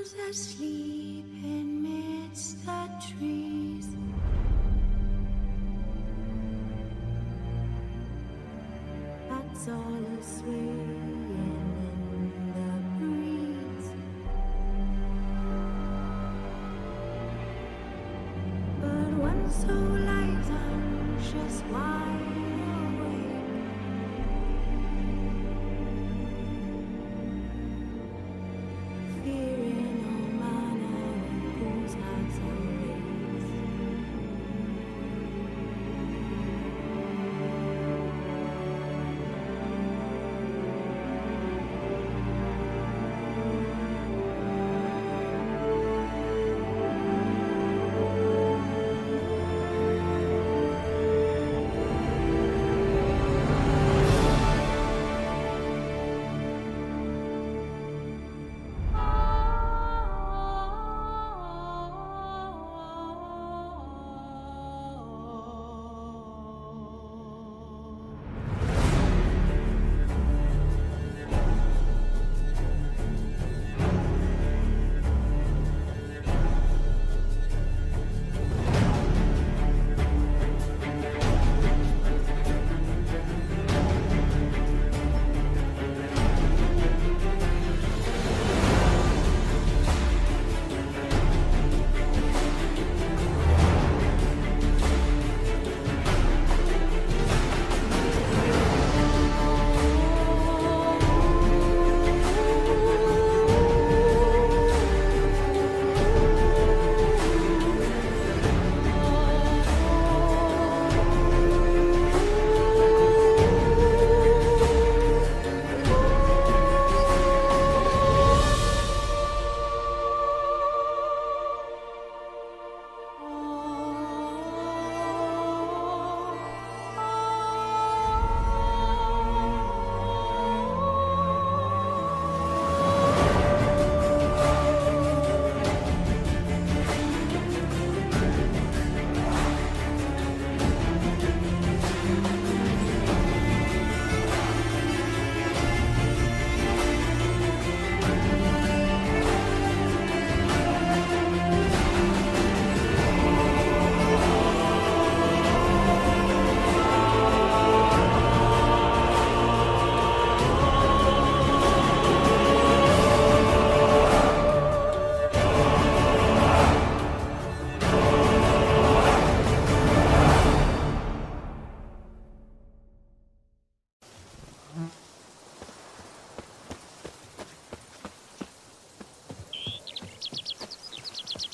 who's asleep amidst the trees. That's all a swaying in the breeze. But one so light, anxious, wide awake. Fearing all manner of ghouls, hags, and wraiths.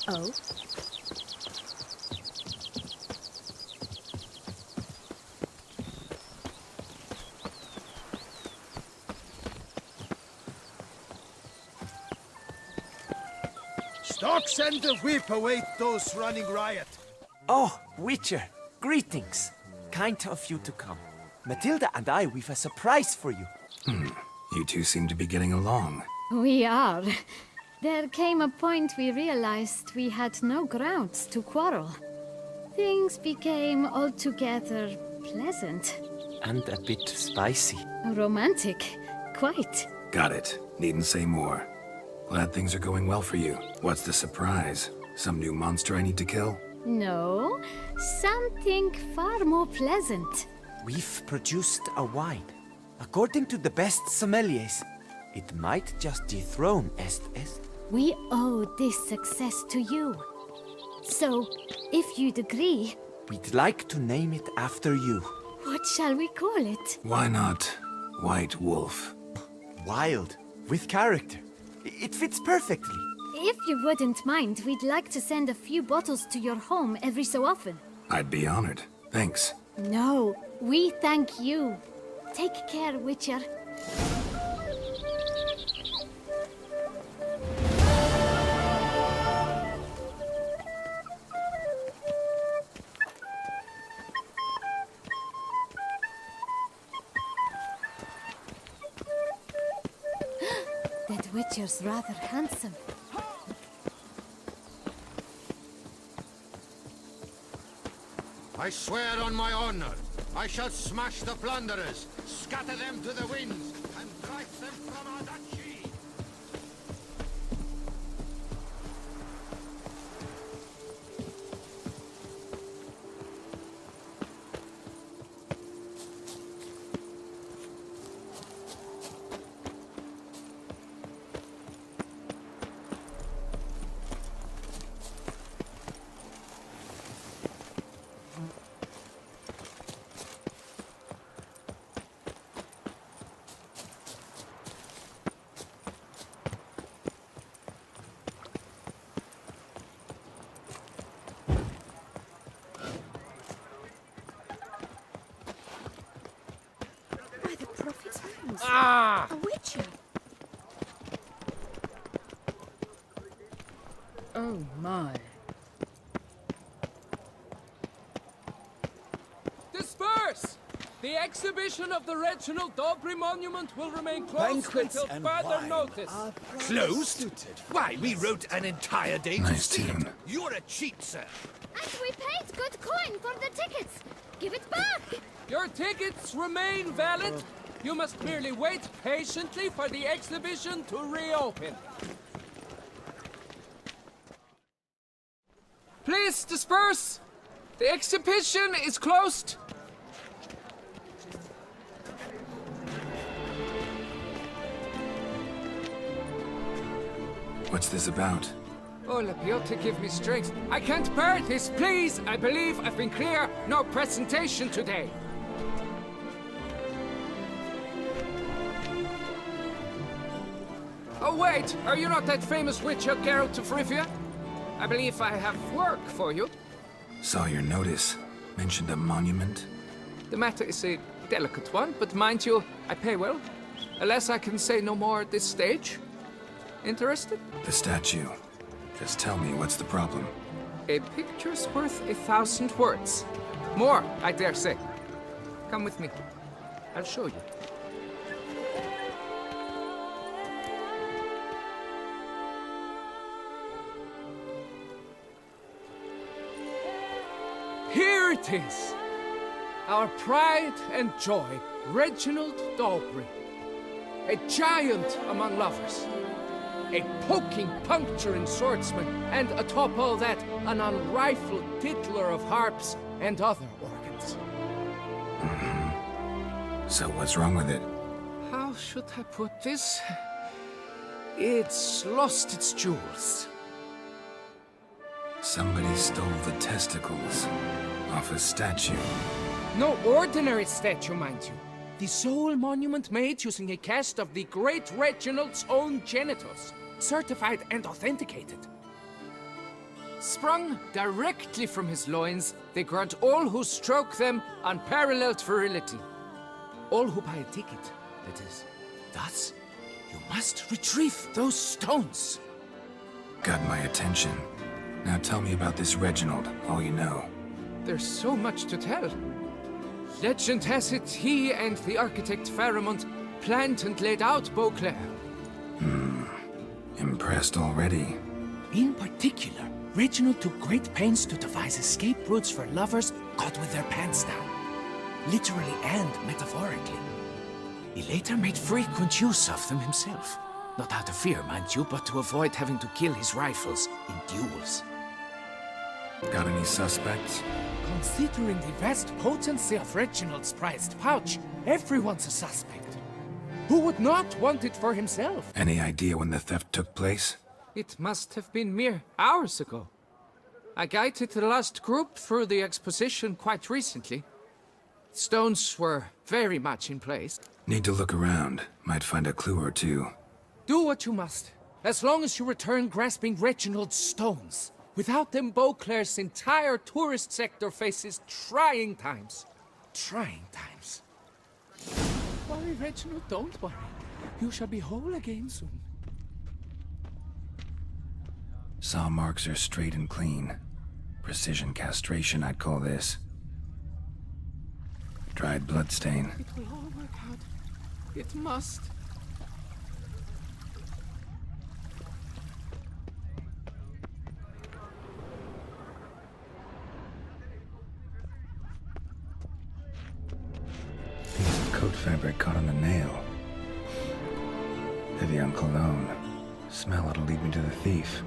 Oh? Stocks and the whip await those running riot. Oh, Witcher, greetings. Kind of you to come. Matilda and I, we've a surprise for you. You two seem to be getting along. We are. There came a point we realized we had no grounds to quarrel. Things became altogether pleasant. And a bit spicy. Romantic. Quite. Got it. Needn't say more. Glad things are going well for you. What's the surprise? Some new monster I need to kill? No, something far more pleasant. We've produced a wine. According to the best sommeliers, it might just dethrone Est. We owe this success to you. So, if you'd agree... We'd like to name it after you. What shall we call it? Why not White Wolf? Wild, with character. It fits perfectly. If you wouldn't mind, we'd like to send a few bottles to your home every so often. I'd be honored. Thanks. No, we thank you. Take care, Witcher. That Witcher's rather handsome. I swear on my honor, I shall smash the plunderers, scatter them to the winds, and drive them from our duchy. Oh my. Disperse! The exhibition of the Reginald Dobry Monument will remain closed Banquets until and further wine notice. Closed? Why, we wrote an entire day to Nice see it. tune. You're a cheat, sir. And we paid good coin for the tickets. Give it back. Your tickets remain valid. You must merely wait patiently for the exhibition to reopen. Please disperse. The exhibition is closed. What's this about? Oh, Labiota, give me strength. I can't bear this, please. I believe I've been clear. No presentation today. Oh, wait. Are you not that famous witcher, Geralt of Rivia? I believe I have work for you. Saw your notice. Mentioned a monument. The matter is a delicate one, but mind you, I pay well. Alas, I can say no more at this stage. Interested? The statue. Just tell me, what's the problem? A picture's worth 1,000 words. More, I dare say. Come with me. I'll show you. Here it is. Our pride and joy, Reginald Dobry. A giant among lovers. A poking, puncturing swordsman, and atop all that, an unrifled tittler of harps and other organs. So what's wrong with it? How should I put this? It's lost its jewels. Somebody stole the testicles off a statue. No ordinary statue, mind you. The sole monument made using a cast of the great Reginald's own genitals, certified and authenticated. Sprung directly from his loins, they grant all who stroke them unparalleled virility. All who buy a ticket, that is. Thus, you must retrieve those stones. Got my attention. Now tell me about this Reginald, all you know. There's so much to tell. Legend has it he and the architect Faramond planned and laid out Beauclair. Impressed already. In particular, Reginald took great pains to devise escape routes for lovers caught with their pants down. Literally and metaphorically. He later made frequent use of them himself. Not out of fear, mind you, but to avoid having to kill his rivals in duels. Got any suspects? Considering the vast potency of Reginald's prized pouch, everyone's a suspect. Who would not want it for himself? Any idea when the theft took place? It must have been mere hours ago. I guided the last group through the exposition quite recently. Stones were very much in place. Need to look around. Might find a clue or two. Do what you must, as long as you return grasping Reginald's stones. Without them, Beauclair's entire tourist sector faces trying times. Trying times. Worry, Reginald, don't worry. You shall be whole again soon. Saw marks are straight and clean. Precision castration, I'd call this. Dried bloodstain. It will all work out. It must. Piece of coat fabric caught on the nail. Heavy on cologne. Smell it'll lead me to the thief.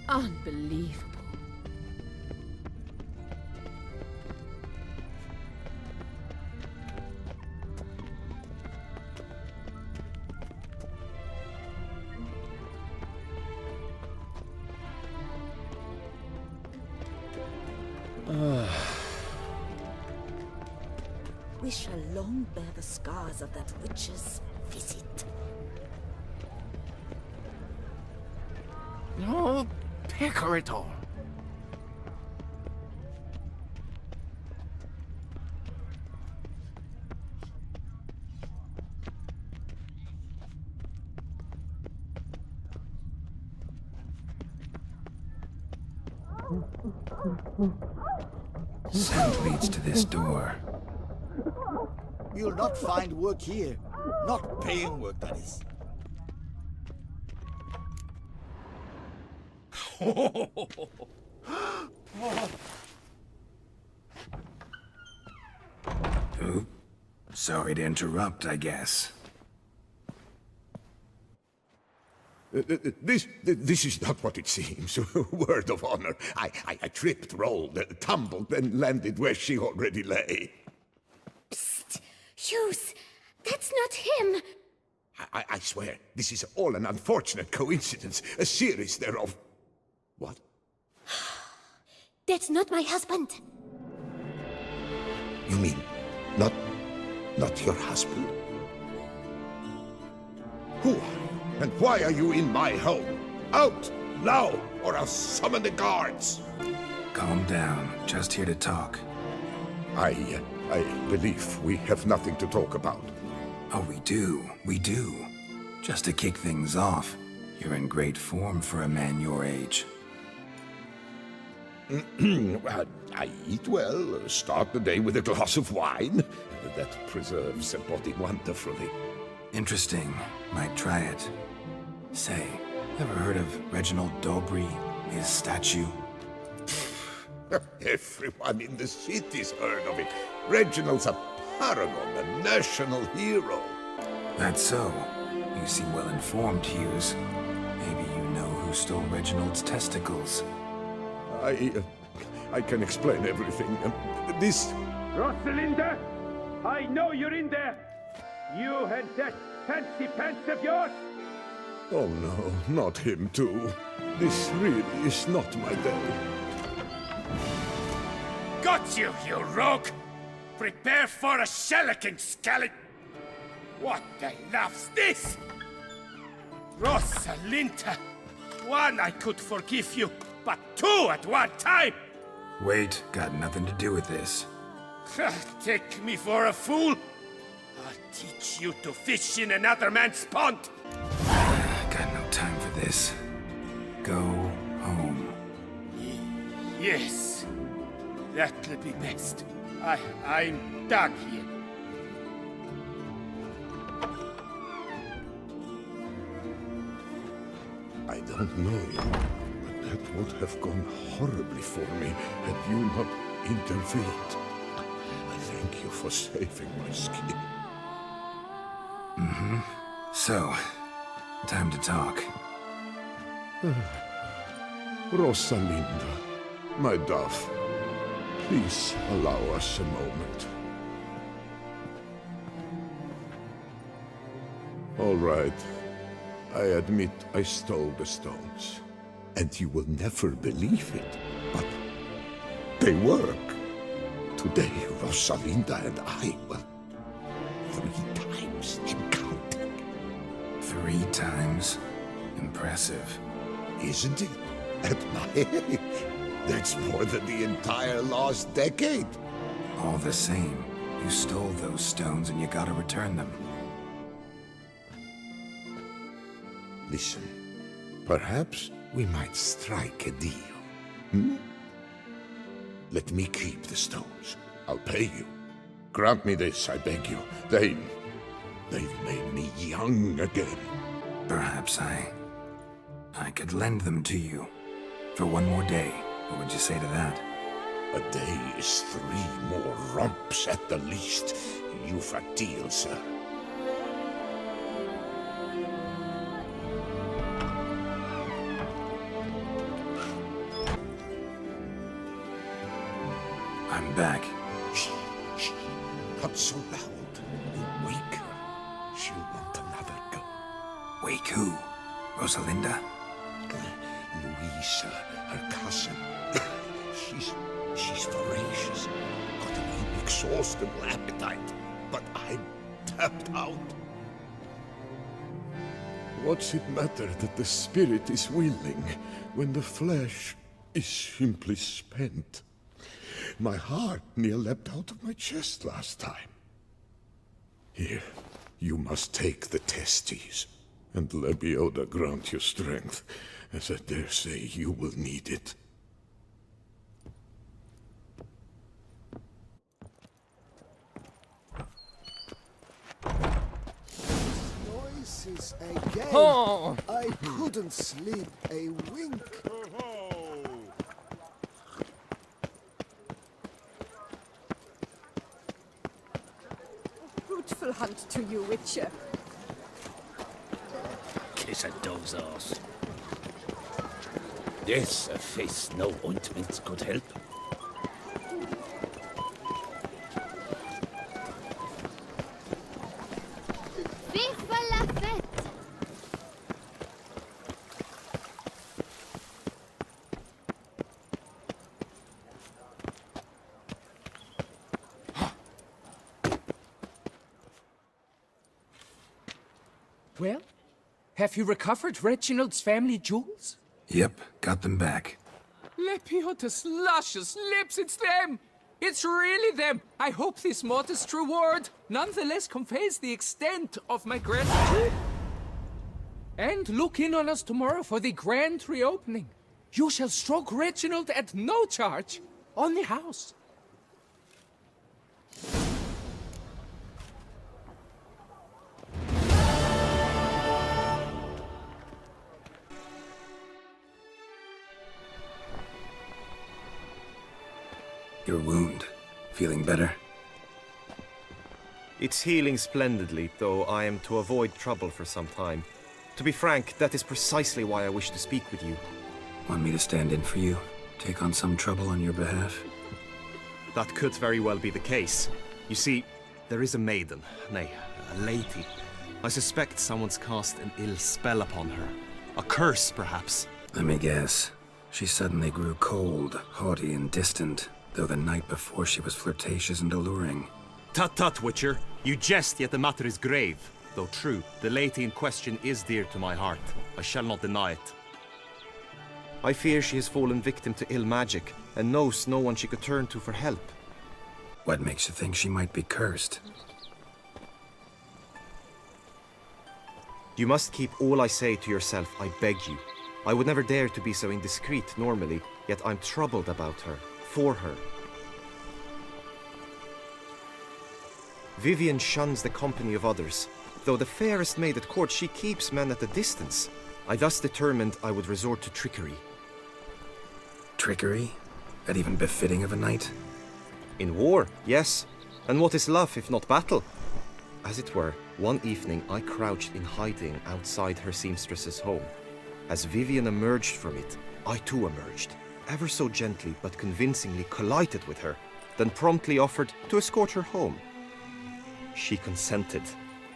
Unbelievable. We shall long bear the scars of that witch's visit. pecker it all. Scent leads to this door. You'll not find work here. Not paying work, that is. Oop. Sorry to interrupt, I guess. This is not what it seems. Word of honor. I tripped, rolled, tumbled, then landed where she already lay. Hughes, that's not him. I swear, this is all an unfortunate coincidence. A series thereof. What? That's not my husband. You mean, not your husband? Who are you? And why are you in my home? Out! Now! Or I'll summon the guards! Calm down. Just here to talk. I believe we have nothing to talk about. Oh, we do. We do. Just to kick things off, you're in great form for a man your age. I eat well, start the day with a glass of wine. That preserves a body wonderfully. Interesting. Might try it. Say, ever heard of Reginald Dobry, his statue? Everyone in the city's heard of it. Reginald's a paragon, a national hero. That's so. You seem well informed, Hughes. Maybe you know who stole Reginald's testicles. I can explain everything. This... Rosalinda, I know you're in there. You and that fancy pants of yours. Oh no, not him too. This really is not my day. Got you, you rogue! Prepare for a shellacking, scallop! What the love's this? Rosalinda! One, I could forgive you, but two at one time! Wait, got nothing to do with this. Take me for a fool? I'll teach you to fish in another man's pond! Got no time for this. Go home. Yes, that'll be best. I'm done here. I don't know you, but that would have gone horribly for me had you not intervened. I thank you for saving my skin. So, time to talk. Rosalinda, my dove, please allow us a moment. All right. I admit I stole the stones. And you will never believe it, but they work. Today, Rosalinda and I, well, 3 times and counting. 3 times? Impressive. Isn't it? At my age, that's more than the entire last decade. All the same, you stole those stones and you gotta return them. Listen, perhaps we might strike a deal. Hmm? Let me keep the stones. I'll pay you. Grant me this, I beg you. They've made me young again. Perhaps I could lend them to you. For 1 more day. What would you say to that? A day is 3 more romps at the least. You've a deal, sir. I'm back. Shh, shh. Not so loud. You'll wake her. She'll want another go. Wake who? Rosalinda? Louisa, her cousin. She's voracious. Got an inexhaustible appetite. But I'm tapped out. What's it matter that the spirit is willing when the flesh is simply spent? My heart near leapt out of my chest last time. Here, you must take the testes, and Lebioda grant you strength, as I dare say you will need it. Noises again. Oh. I couldn't sleep a wink. Fruitful hunt to you, Witcher. Kiss a dog's arse. This a face no ointments could help. Viva la fête! Well, have you recovered Reginald's family jewels? Yep, got them back. Lepioda's luscious lips, it's them! It's really them! I hope this modest reward nonetheless conveys the extent of my gratitude. And look in on us tomorrow for the grand reopening. You shall stroke Reginald at no charge on the house. Your wound. Feeling better? It's healing splendidly, though I am to avoid trouble for some time. To be frank, that is precisely why I wish to speak with you. Want me to stand in for you? Take on some trouble on your behalf? That could very well be the case. You see, there is a maiden, nay, a lady. I suspect someone's cast an ill spell upon her. A curse, perhaps. Let me guess. She suddenly grew cold, haughty, and distant, though the night before she was flirtatious and alluring. Tut tut, Witcher. You jest, yet the matter is grave. Though true, the lady in question is dear to my heart. I shall not deny it. I fear she has fallen victim to ill magic, and knows no one she could turn to for help. What makes you think she might be cursed? You must keep all I say to yourself, I beg you. I would never dare to be so indiscreet normally, yet I'm troubled about her, for her. Vivian shuns the company of others. Though the fairest maid at court, she keeps men at a distance. I thus determined I would resort to trickery. Trickery? That even befitting of a knight? In war, yes. And what is love if not battle? As it were, one evening I crouched in hiding outside her seamstress's home. As Vivian emerged from it, I too emerged, ever so gently but convincingly collided with her, then promptly offered to escort her home. She consented.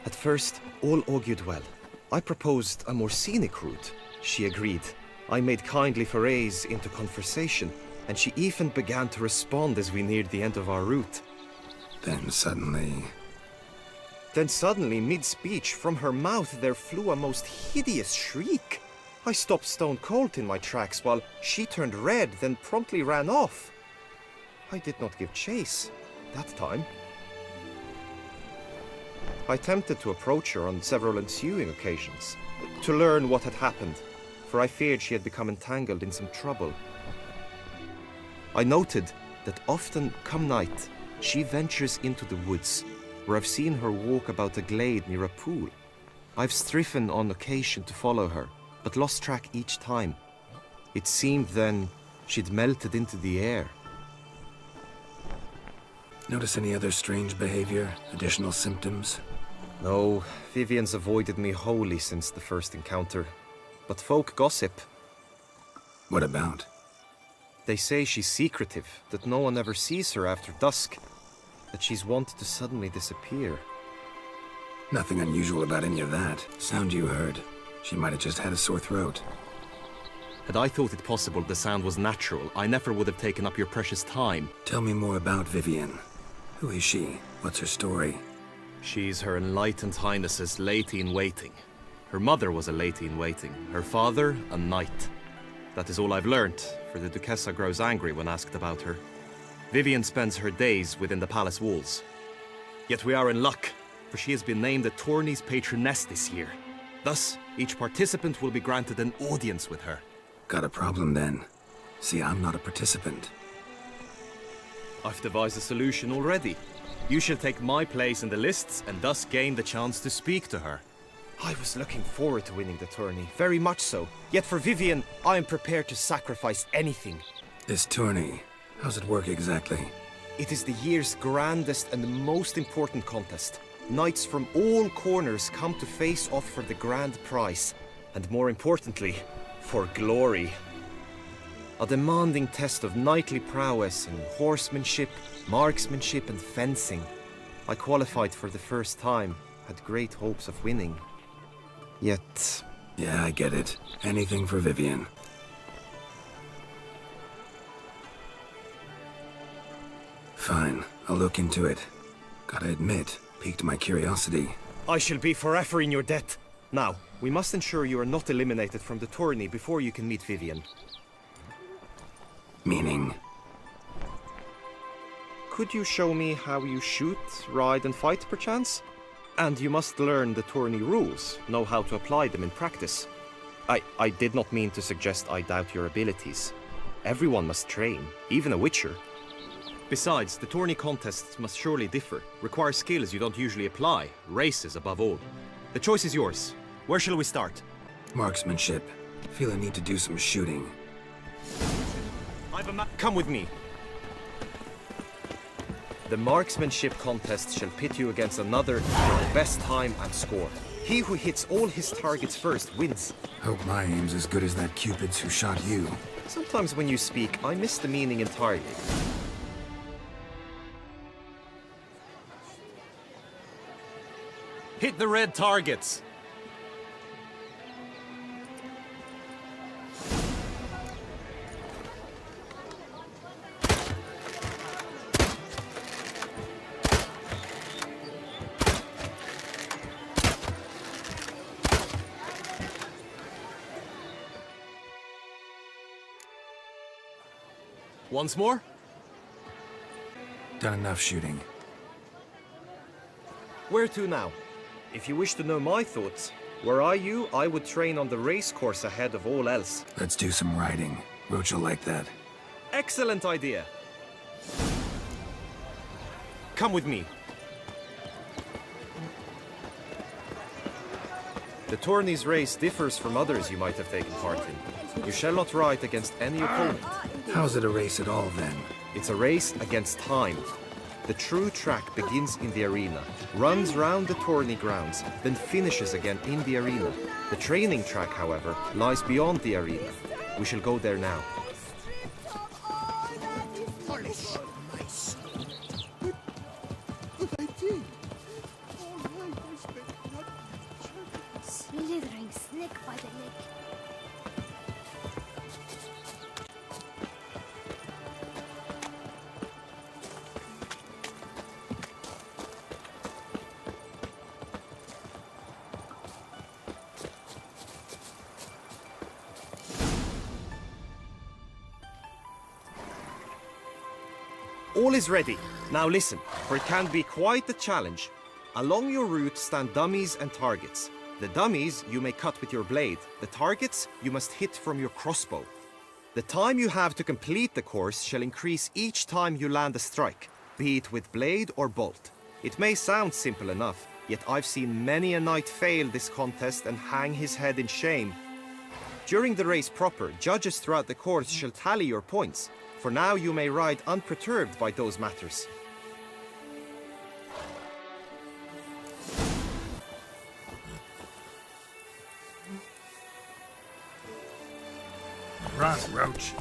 At first, all augured well. I proposed a more scenic route. She agreed. I made kindly forays into conversation, and she even began to respond as we neared the end of our route. Then suddenly, mid-speech, from her mouth there flew a most hideous shriek. I stopped stone cold in my tracks while she turned red, then promptly ran off. I did not give chase that time. I attempted to approach her on several ensuing occasions, to learn what had happened, for I feared she had become entangled in some trouble. I noted that often, come night, she ventures into the woods, where I've seen her walk about a glade near a pool. I've striven on occasion to follow her, but lost track each time. It seemed then she'd melted into the air. notice any other strange behavior, additional symptoms? No, Vivian's avoided me wholly since the first encounter. But folk gossip. What about? They say she's secretive, that no one ever sees her after dusk, that she's wont to suddenly disappear. Nothing unusual about any of that. Sound you heard. She might have just had a sore throat. Had I thought it possible the sound was natural, I never would have taken up your precious time. Tell me more about Vivian. Who is she? What's her story? She's Her Enlightened Highness's lady-in-waiting. Her mother was a lady-in-waiting, her father a knight. That is all I've learnt, for the Duchessa grows angry when asked about her. Vivian spends her days within the palace walls. Yet we are in luck, for she has been named the tourney's patroness this year. Thus, each participant will be granted an audience with her. Got a problem then. See, I'm not a participant. I've devised a solution already. You shall take my place in the lists and thus gain the chance to speak to her. I was looking forward to winning the tourney, very much so. Yet for Vivian, I am prepared to sacrifice anything. This tourney, how's it work exactly? It is the year's grandest and most important contest. Knights from all corners come to face off for the grand prize. And more importantly, for glory. A demanding test of knightly prowess in horsemanship, marksmanship and fencing. I qualified for the first time, had great hopes of winning. Yet... Yeah, I get it. Anything for Vivian. Fine, I'll look into it. Gotta admit, piqued my curiosity. I shall be forever in your debt. Now, we must ensure you are not eliminated from the tourney before you can meet Vivian. Meaning? Could you show me how you shoot, ride and fight, perchance? And you must learn the tourney rules, know how to apply them in practice. I did not mean to suggest I doubt your abilities. Everyone must train, even a witcher. Besides, the tourney contests must surely differ, require skills you don't usually apply, races above all. The choice is yours. Where shall we start? Marksmanship. Feel I need to do some shooting. I've a map. Come with me. The marksmanship contest shall pit you against another for the best time and score. He who hits all his targets first wins. Hope my aim's as good as that Cupid's who shot you. Sometimes when you speak, I miss the meaning entirely. Hit the red targets! Once more? Done enough shooting. Where to now? If you wish to know my thoughts, were I you, I would train on the race course ahead of all else. Let's do some riding. Roach will like that. Excellent idea. Come with me. The tourney's race differs from others you might have taken part in. You shall not ride against any opponent. How's it a race at all, then? It's a race against time. The true track begins in the arena, runs round the tourney grounds, then finishes again in the arena. The training track, however, lies beyond the arena. We shall go there now. Slithering snake by the neck. All is ready. Now listen, for it can be quite a challenge. Along your route stand dummies and targets. The dummies you may cut with your blade. The targets you must hit from your crossbow. The time you have to complete the course shall increase each time you land a strike, be it with blade or bolt. It may sound simple enough, yet I've seen many a knight fail this contest and hang his head in shame. During the race proper, judges throughout the course shall tally your points. For now you may ride unperturbed by those matters. Run, Roach.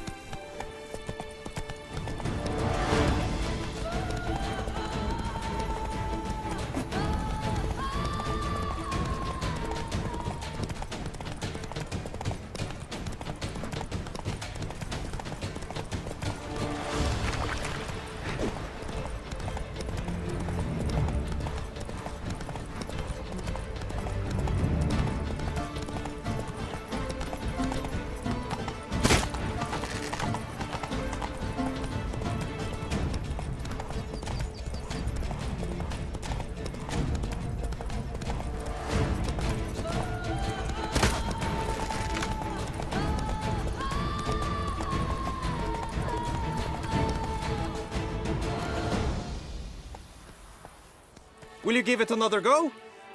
Will you give it another go?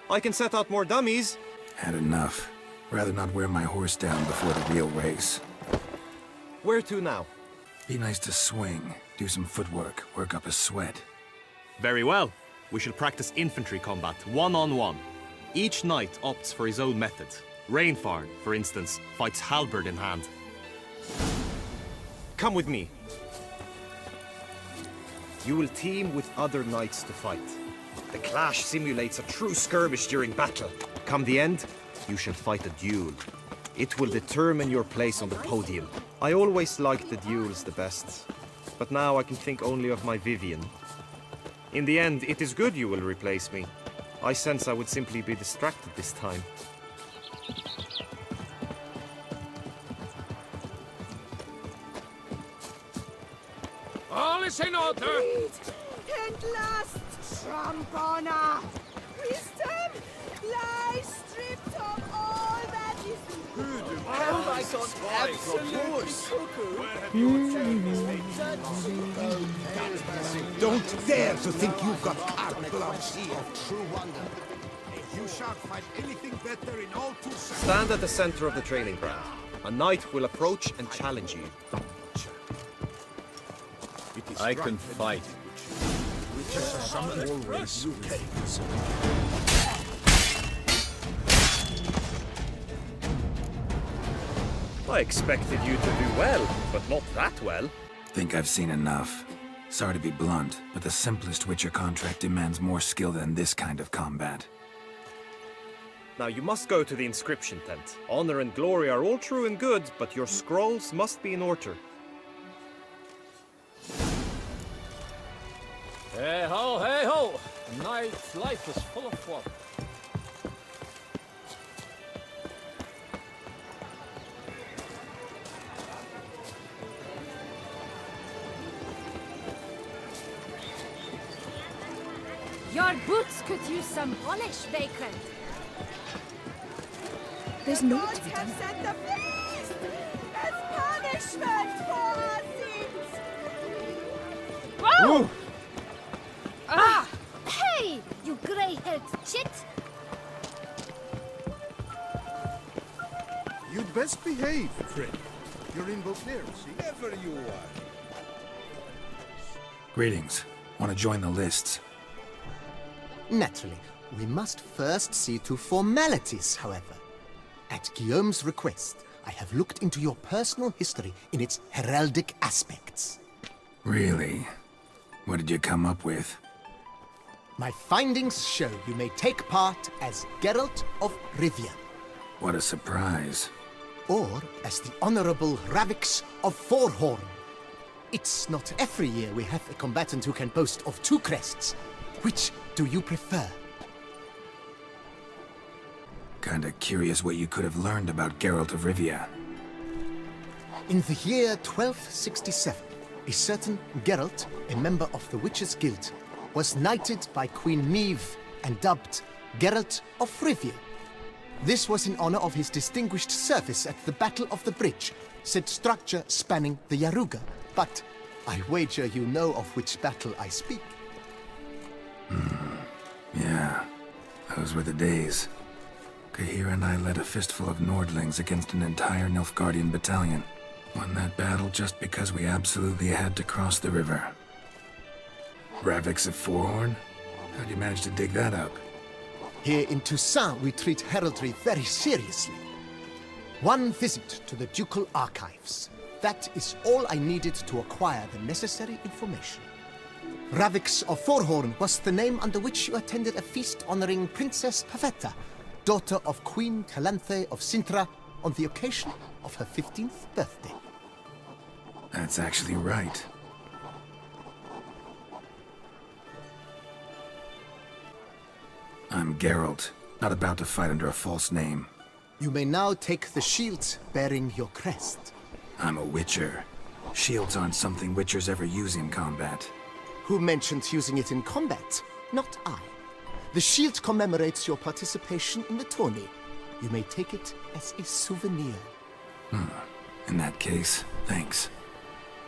I can set out more dummies. Had enough. Rather not wear my horse down before the real race. Where to now? Be nice to swing, do some footwork, work up a sweat. Very well. We shall practice infantry combat, one-on-one. Each knight opts for his own method. Rainfarn, for instance, fights halberd in hand. Come with me. You will team with other knights to fight. The clash simulates a true skirmish during battle. Come the end, you shall fight a duel. It will determine your place on the podium. I always liked the duels the best, but now I can think only of my Vivian. In the end, it is good you will replace me. I sense I would simply be distracted this time. All is in order! Endlast Trampana! Wisdom lies stripped of all that is Don't dare to think you've got carte blanche here. True wonder. You shan't find anything better in all two sides. Stand at the center of the training ground. A knight will approach and challenge you. I can fight. I expected you to do well, but not that well. Think I've seen enough. Sorry to be blunt, but the simplest Witcher contract demands more skill than this kind of combat. Now you must go to the inscription tent. Honor and glory are all true and good, but your scrolls must be in order. Hey ho, hey ho! Knight's life is full of fun. Your boots could use some polish, Vagrant. There's no to be done. Have set the feast as punishment for our sins. Whoa! Ah! Hey, you grey-haired chit! You'd best behave, friend. You're in Beauclair, see? Never you are. Greetings. Want to join the lists? Naturally, we must first see to formalities, however. At Guillaume's request, I have looked into your personal history in its heraldic aspects. Really? What did you come up with? My findings show you may take part as Geralt of Rivia. What a surprise. Or as the Honorable Ravix of Forhorn. It's not every year we have a combatant who can boast of two crests. Which do you prefer? Kinda curious what you could have learned about Geralt of Rivia. In the year 1267, a certain Geralt, a member of the Witches' Guild, was knighted by Queen Meve and dubbed Geralt of Rivia. This was in honor of his distinguished service at the Battle of the Bridge, said structure spanning the Yaruga. But I wager you know of which battle I speak. Yeah, those were the days. Kahira and I led a fistful of Nordlings against an entire Nilfgaardian battalion. Won that battle just because we absolutely had to cross the river. Ravix of Forhorn? How'd you manage to dig that up? Here in Toussaint, we treat heraldry very seriously. One visit to the ducal archives. That is all I needed to acquire the necessary information. Ravix of Forhorn was the name under which you attended a feast honoring Princess Pavetta, daughter of Queen Calanthe of Sintra, on the occasion of her 15th birthday. That's actually right. I'm Geralt, not about to fight under a false name. You may now take the shield bearing your crest. I'm a Witcher. Shields aren't something Witchers ever use in combat. Who mentioned using it in combat? Not I. The shield commemorates your participation in the tourney. You may take it as a souvenir. In that case, thanks.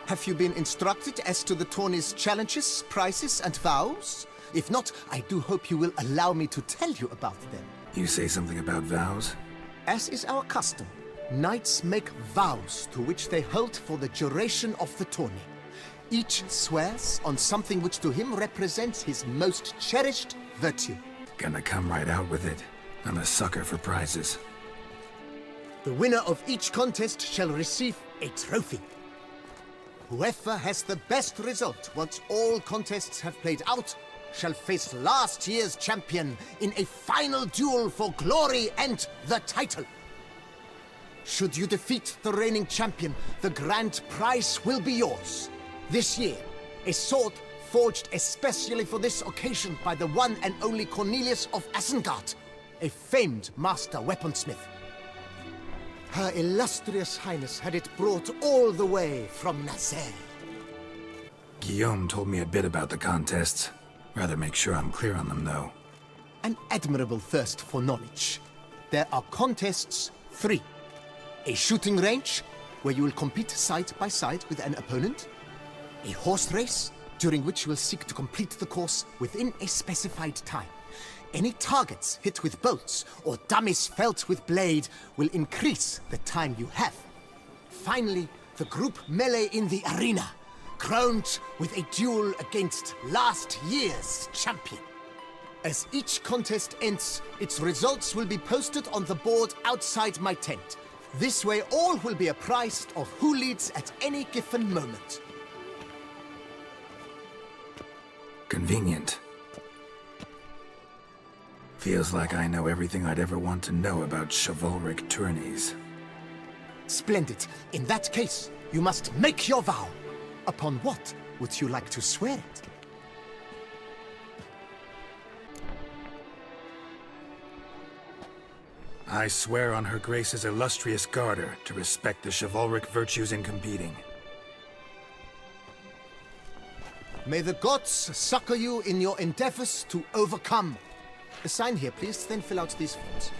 Have you been instructed as to the tourney's challenges, prizes, and vows? If not, I do hope you will allow me to tell you about them. You say something about vows? As is our custom, knights make vows to which they hold for the duration of the tourney. Each swears on something which to him represents his most cherished virtue. Gonna come right out with it. I'm a sucker for prizes. The winner of each contest shall receive a trophy. Whoever has the best result once all contests have played out shall face last year's champion in a final duel for glory and the title. Should you defeat the reigning champion, the grand prize will be yours. This year, a sword forged especially for this occasion by the one and only Cornelius of Isengard, a famed master weaponsmith. Her illustrious highness had it brought all the way from Nazaire. Guillaume told me a bit about the contests. Rather make sure I'm clear on them, though. An admirable thirst for knowledge. There are contests 3. A shooting range, where you will compete side by side with an opponent. A horse race, during which you will seek to complete the course within a specified time. Any targets hit with bolts or dummies felt with blade will increase the time you have. Finally, the group melee in the arena, crowned with a duel against last year's champion. As each contest ends, its results will be posted on the board outside my tent. This way all will be apprised of who leads at any given moment. Convenient. Feels like I know everything I'd ever want to know about chivalric tourneys. Splendid. In that case, you must make your vow. Upon what would you like to swear it? I swear on Her Grace's illustrious garter to respect the chivalric virtues in competing. May the gods succor you in your endeavors to overcome. Sign here, please, then fill out these forms.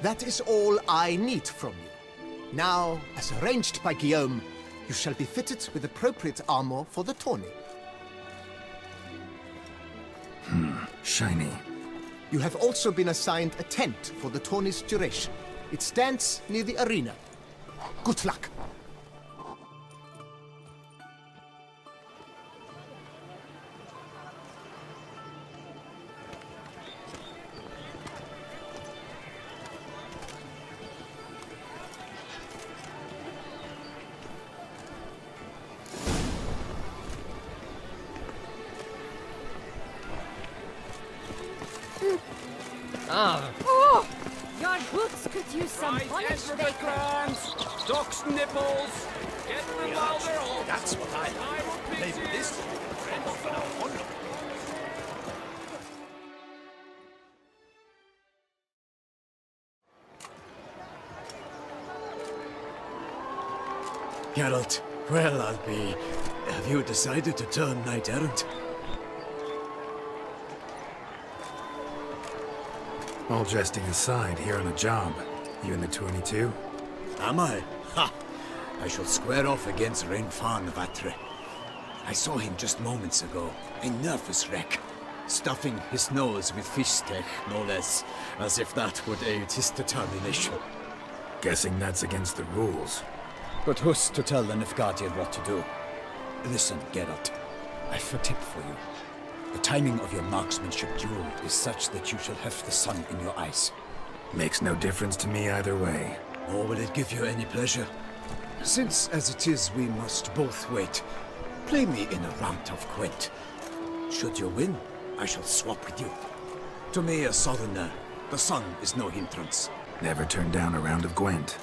That is all I need from you. Now, as arranged by Guillaume, you shall be fitted with appropriate armor for the tourney. Shiny. You have also been assigned a tent for the tourney's duration. It stands near the arena. Good luck. Oh! Your boots could use some polish, they Duck's nipples! Get them while they're hot! That's what I like. Maybe this friend of an Apollo. Geralt, well, I'll be... Have you decided to turn knight-errant? All jesting aside, here on a job. You in the 22? Am I? Ha! I shall square off against Rainfan Vatre. I saw him just moments ago, a nervous wreck, stuffing his nose with fish steak, no less, as if that would aid his determination. Guessing that's against the rules. But who's to tell the Nilfgaardian what to do? Listen, Geralt, I've a tip for you. The timing of your marksmanship duel is such that you shall have the sun in your eyes. Makes no difference to me either way. Or will it give you any pleasure? Since, as it is, we must both wait, play me in a round of Gwent. Should you win, I shall swap with you. To me, a southerner, the sun is no hindrance. Never turn down a round of Gwent.